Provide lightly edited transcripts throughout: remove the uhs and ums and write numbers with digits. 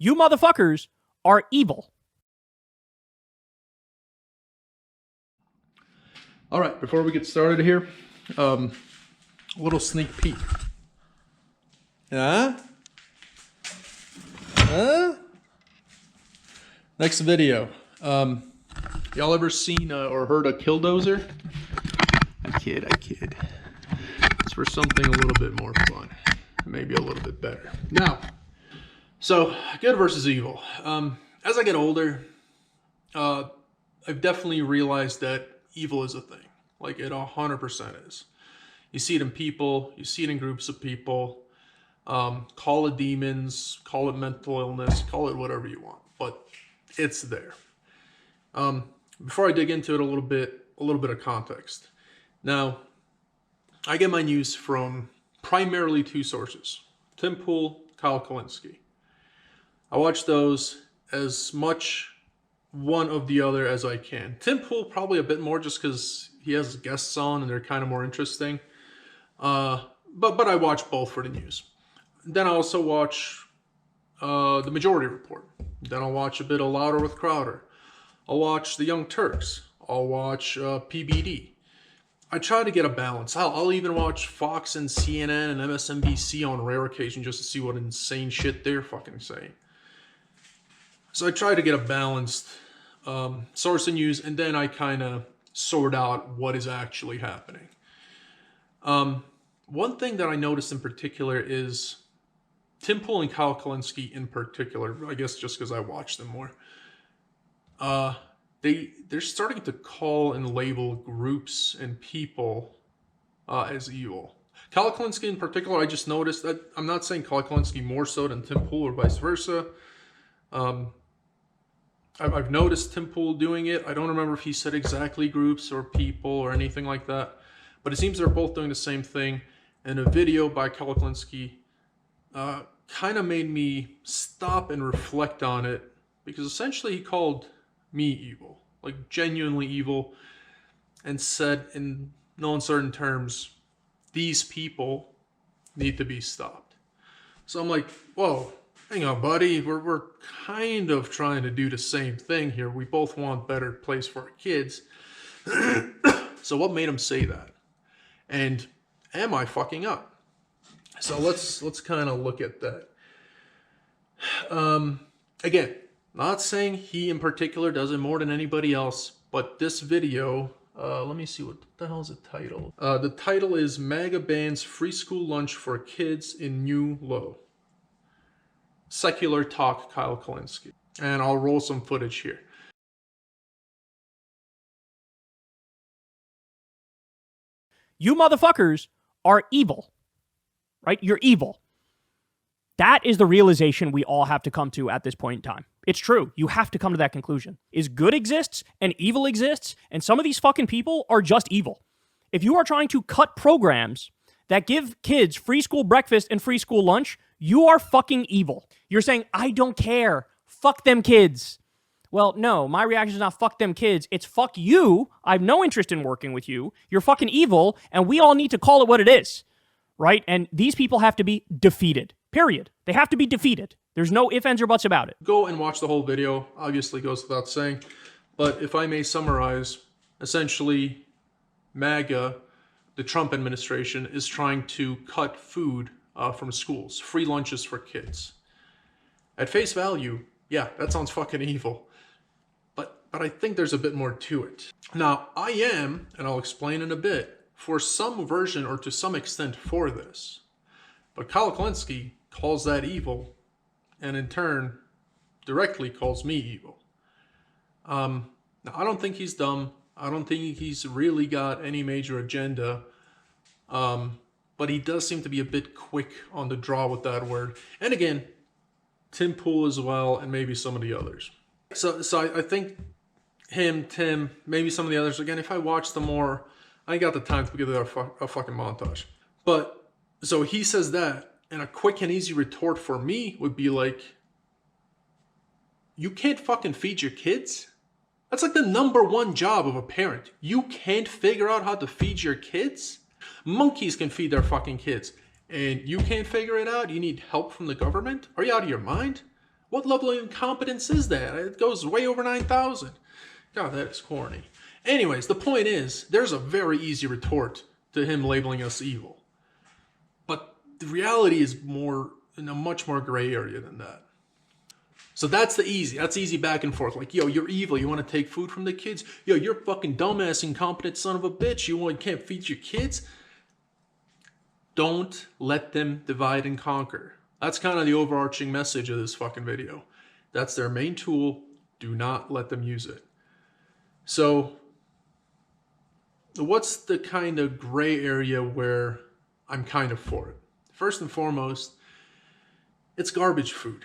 You motherfuckers are evil. All right, before we get started here, a little sneak peek. Next video. Y'all ever seen or heard of Killdozer? I kid. It's for something a little bit more fun. Maybe a little bit better. Now, so good versus evil. As I get older, I've definitely realized that evil is a thing. Like it 100% is. You see it in people, you see it in groups of people. Call it demons, call it mental illness, call it whatever you want, but it's there. Before I dig into it a little bit of context. Now, I get my news from primarily two sources: Tim Pool, Kyle Kulinski. I watch those as much one of the other as I can. Tim Pool probably a bit more just because he has guests on and they're kind of more interesting. But I watch both for the news. Then I also watch the Majority Report. Then I'll watch a bit of Louder with Crowder. I'll watch the Young Turks. I'll watch PBD. I try to get a balance. I'll even watch Fox and CNN and MSNBC on rare occasion just to see what insane shit they're fucking saying. So I try to get a balanced source of news, and then I kind of sort out what is actually happening. One thing that I noticed in particular is Tim Pool and Kyle Kulinski in particular, I guess just because I watch them more, they're starting to call and label groups and people as evil. Kyle Kulinski in particular, I just noticed that, I'm not saying Kyle Kulinski more so than Tim Pool or vice versa. I've noticed Tim Pool doing it. I don't remember if he said exactly groups or people or anything like that, but it seems they're both doing the same thing. And a video by Kyle Kulinski kind of made me stop and reflect on it, because essentially he called me evil, like genuinely evil, and said in no uncertain terms, these people need to be stopped. So I'm like, whoa, hang on, buddy. We're kind of trying to do the same thing here. We both want a better place for our kids. So what made him say that? And am I fucking up? So let's kind of look at that. Again, not saying he in particular does it more than anybody else, but this video, let me see, what the hell is the title? The title is MAGA Bans Free School Lunch for Kids in New Low. Secular Talk, Kyle Kulinski. And I'll roll some footage here. You motherfuckers are evil, right? You're evil. That is the realization we all have to come to at this point in time. It's true. You have to come to that conclusion. Is good exists and evil exists, and some of these fucking people are just evil. If you are trying to cut programs that give kids free school breakfast and free school lunch, you are fucking evil. You're saying, I don't care. Fuck them kids. Well, no, my reaction is not fuck them kids. It's fuck you. I have no interest in working with you. You're fucking evil, and we all need to call it what it is, right? And these people have to be defeated, period. They have to be defeated. There's no ifs, ands, or buts about it. Go and watch the whole video. Obviously goes without saying. But if I may summarize, essentially, MAGA, the Trump administration, is trying to cut food from schools. Free lunches for kids. At face value, yeah, that sounds fucking evil. But I think there's a bit more to it. Now, I am, and I'll explain in a bit, for some version or to some extent for this. But Kyle Kulinski calls that evil, and in turn, directly calls me evil. Now, I don't think he's dumb. I don't think he's really got any major agenda. But he does seem to be a bit quick on the draw with that word. And again, Tim Pool as well, and maybe some of the others. So I think him, Tim, maybe some of the others, again, if I watch them more, I ain't got the time to put together a fucking montage. But, so he says that, and a quick and easy retort for me would be like, you can't fucking feed your kids? That's like the #1 job of a parent. You can't figure out how to feed your kids? Monkeys can feed their fucking kids. And you can't figure it out? You need help from the government? Are you out of your mind? What level of incompetence is that? It goes way over 9,000. God, that is corny. Anyways, the point is, there's a very easy retort to him labeling us evil. But the reality is more in a much more gray area than that. So that's easy back and forth. Like, yo, you're evil. You want to take food from the kids? Yo, you're fucking dumbass, incompetent son of a bitch. You can't feed your kids? Don't let them divide and conquer. That's kind of the overarching message of this fucking video. That's their main tool. Do not let them use it. So what's the kind of gray area where I'm kind of for it? First and foremost, it's garbage food.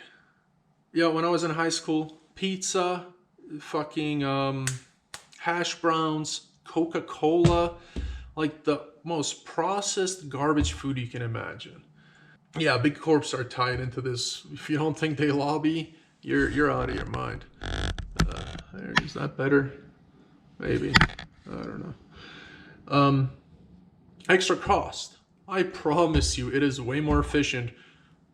Yeah, when I was in high school, pizza, fucking hash browns, Coca-Cola, like the most processed garbage food you can imagine. Yeah, big corps are tied into this. If you don't think they lobby, you're out of your mind. Is that better? Maybe. I don't know. Extra cost. I promise you, it is way more efficient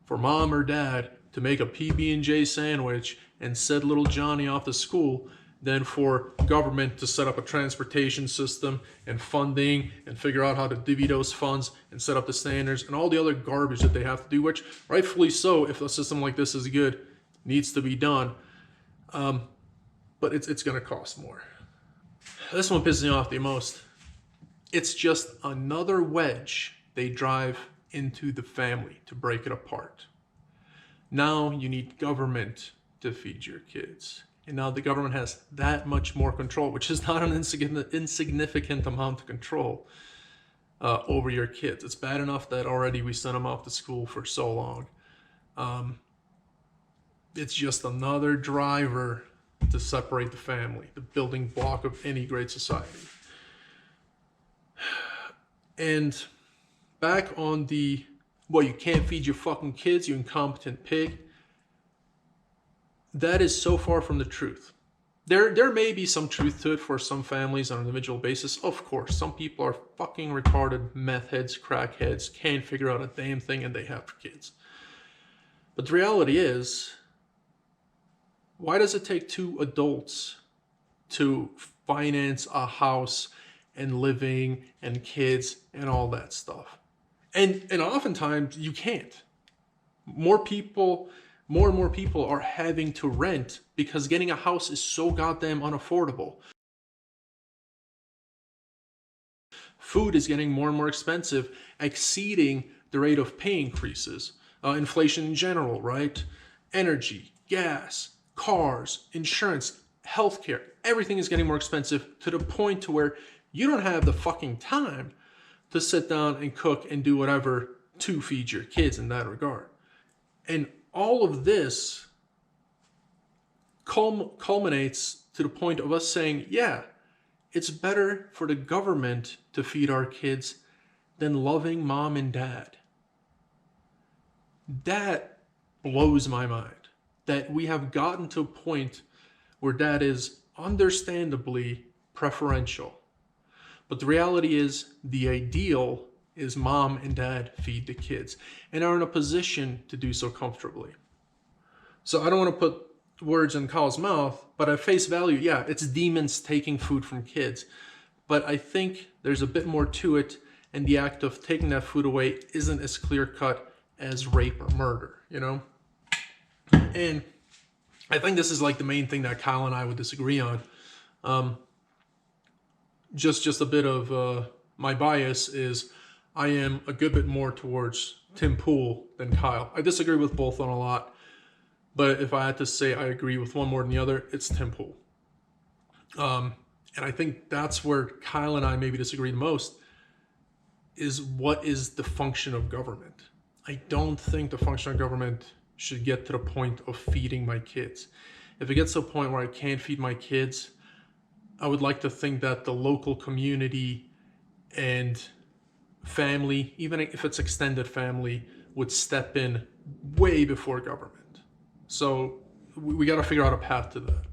for mom or dad to make a PB&J sandwich and send little Johnny off to school than for government to set up a transportation system and funding and figure out how to divvy those funds and set up the standards and all the other garbage that they have to do, which rightfully so, if a system like this is good, needs to be done. But it's going to cost more. This one pisses me off the most. It's just another wedge they drive into the family to break it apart. Now you need government to feed your kids. And now the government has that much more control, which is not an insignificant amount of control over your kids. It's bad enough that already we sent them off to school for so long. It's just another driver to separate the family, the building block of any great society. And back on the, well, you can't feed your fucking kids, you incompetent pig. That is so far from the truth. There may be some truth to it for some families on an individual basis. Of course, some people are fucking retarded meth heads, crack heads, can't figure out a damn thing, and they have kids. But the reality is, why does it take two adults to finance a house and living and kids and all that stuff? And oftentimes you can't. More and more people are having to rent because getting a house is so goddamn unaffordable. Food is getting more and more expensive, exceeding the rate of pay increases. Inflation in general, right? Energy, gas, cars, insurance, healthcare, everything is getting more expensive to the point to where you don't have the fucking time to sit down and cook and do whatever to feed your kids in that regard. And all of this culminates to the point of us saying, yeah, it's better for the government to feed our kids than loving mom and dad. That blows my mind, that we have gotten to a point where that is understandably preferential. But the reality is, the ideal is mom and dad feed the kids and are in a position to do so comfortably. So I don't want to put words in Kyle's mouth, but at face value, yeah, it's demons taking food from kids. But I think there's a bit more to it, and the act of taking that food away isn't as clear-cut as rape or murder, you know? And I think this is like the main thing that Kyle and I would disagree on. Just a bit of my bias is I am a good bit more towards Tim Pool than Kyle. I disagree with both on a lot, but if I had to say I agree with one more than the other, it's Tim Pool. And I think that's where Kyle and I maybe disagree the most, is what is the function of government. I don't think the function of government should get to the point of feeding my kids. If it gets to a point where I can't feed my kids, I would like to think that the local community and family, even if it's extended family, would step in way before government. So we got to figure out a path to that.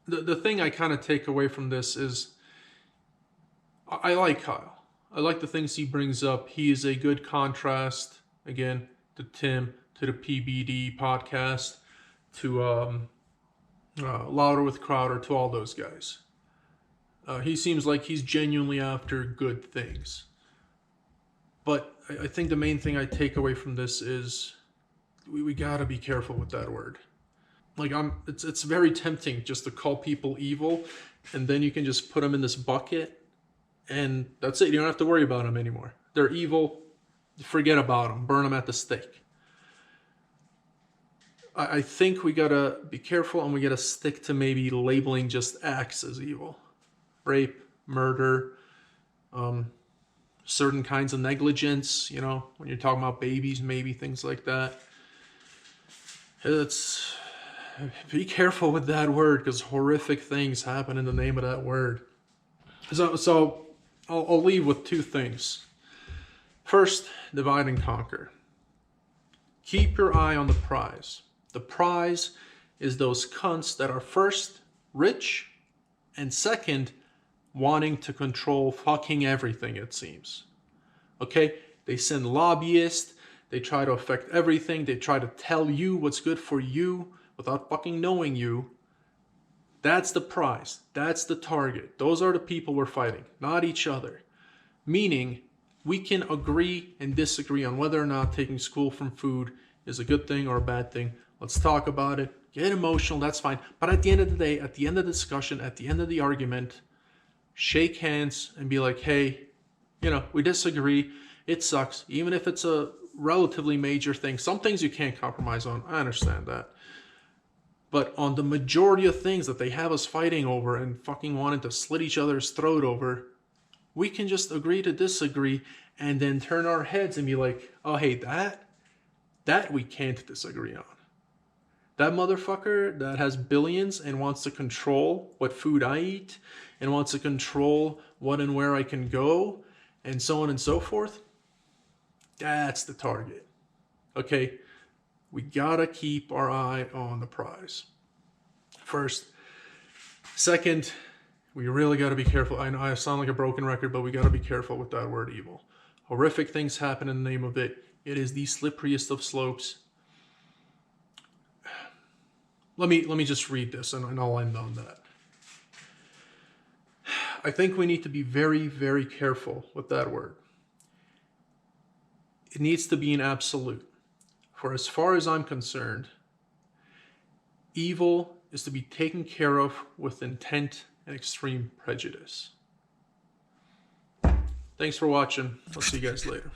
The thing I kind of take away from this is I like Kyle. I like the things he brings up. He is a good contrast, again, to Tim, to the PBD podcast, Louder with Crowder, to all those guys. He seems like he's genuinely after good things. But I think the main thing I take away from this is we gotta be careful with that word. Like it's very tempting just to call people evil, and then you can just put them in this bucket, and that's it. You don't have to worry about them anymore. They're evil. Forget about them. Burn them at the stake. I think we gotta be careful, and we gotta stick to maybe labeling just acts as evil. Rape, murder, certain kinds of negligence, you know, when you're talking about babies, maybe things like that. Be careful with that word, because horrific things happen in the name of that word. So I'll leave with two things. First, divide and conquer. Keep your eye on the prize. The prize is those cunts that are first, rich, and second, wanting to control fucking everything, it seems. Okay? They send lobbyists, they try to affect everything, they try to tell you what's good for you without fucking knowing you. That's the prize. That's the target. Those are the people we're fighting, not each other. Meaning, we can agree and disagree on whether or not taking school from food is a good thing or a bad thing. Let's talk about it. Get emotional, that's fine. But at the end of the day, at the end of the discussion, at the end of the argument, shake hands and be like, hey, you know, we disagree. It sucks. Even if it's a relatively major thing. Some things you can't compromise on. I understand that. But on the majority of things that they have us fighting over and fucking wanting to slit each other's throat over, we can just agree to disagree and then turn our heads and be like, oh, hey, that we can't disagree on. That motherfucker that has billions and wants to control what food I eat and wants to control what and where I can go and so on and so forth, that's the target. Okay? We gotta keep our eye on the prize. First. Second, we really gotta be careful. I know I sound like a broken record, but we gotta be careful with that word evil. Horrific things happen in the name of it. It is the slipperiest of slopes. Let me just read this and I'll end on that. I think we need to be very, very careful with that word. It needs to be an absolute. For as far as I'm concerned, evil is to be taken care of with intent and extreme prejudice. Thanks for watching. I'll see you guys later.